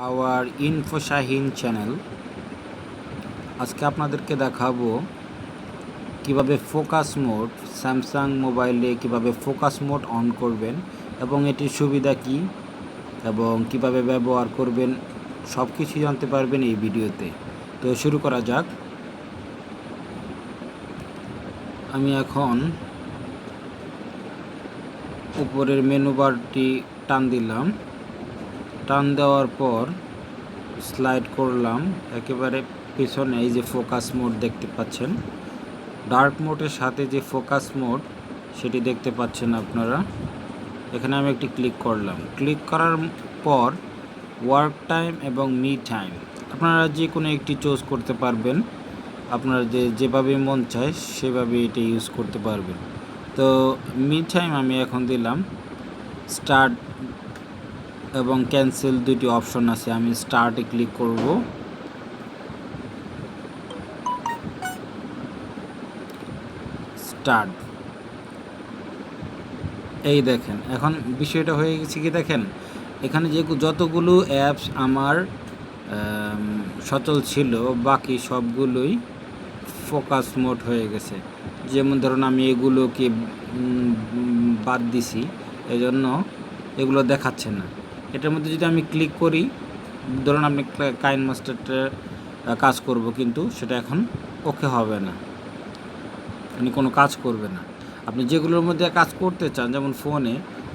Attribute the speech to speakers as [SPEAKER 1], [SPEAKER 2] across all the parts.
[SPEAKER 1] Hour infoshahin channel. আজকে আপনাদেরকে দেখাবো কিভাবে ফোকাস মোড স্যামসাং মোবাইলে কিভাবে ফোকাস মোড অন করবেন এবং এটির সুবিধা কি এবং কিভাবে ব্যবহার করবেন সব কিছু জানতে পারবেন এই ভিডিওতে। তো শুরু করা যাক। আমি এখন উপরের মেনু বারটি টান দিলাম, টান দেওয়ার পর স্লাইড করলাম একেবারে পিছনে। এই যে ফোকাস মোড দেখতে পাচ্ছেন, ডার্ক মোডের সাথে যে ফোকাস মোড সেটি দেখতে পাচ্ছেন আপনারা। এখানে আমি একটি ক্লিক করলাম, ক্লিক করার পর ওয়ার্ক টাইম এবং মি টাইম আপনারা যে কোনো একটি চুজ করতে পারবেন। আপনার যেভাবে মন চায় সেভাবে এটা ইউজ করতে পারবেন। তো মি টাইম আমি এখন দিলাম। স্টার্ট এবং ক্যান্সেল দুটি অপশন আছে, আমি স্টার্টে ক্লিক করব। স্টার্ট। এই দেখেন এখন বিষয়টা হয়ে গেছে কি, দেখেন এখানে যে যতগুলো অ্যাপস আমার সচল ছিল বাকি সবগুলোই ফোকাস মোড হয়ে গেছে। যেমন ধরুন আমি এগুলোকে বাদ দিছি, এজন্য এগুলো দেখাচ্ছে না। এটার মধ্যে যদি আমি ক্লিক করি, ধরুন আপনি কাইন মাস্টারটা কাজ করব, কিন্তু সেটা এখন ওকে হবে না, মানে কোনো কাজ করবে না। আপনি যেগুলোর মধ্যে কাজ করতে চান, যেমন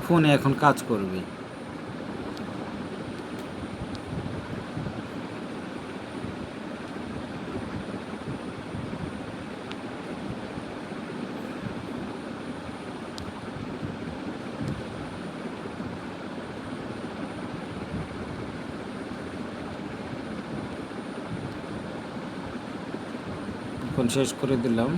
[SPEAKER 1] ফোনে এখন কাজ করবে। এখন শেষ করে দিলাম।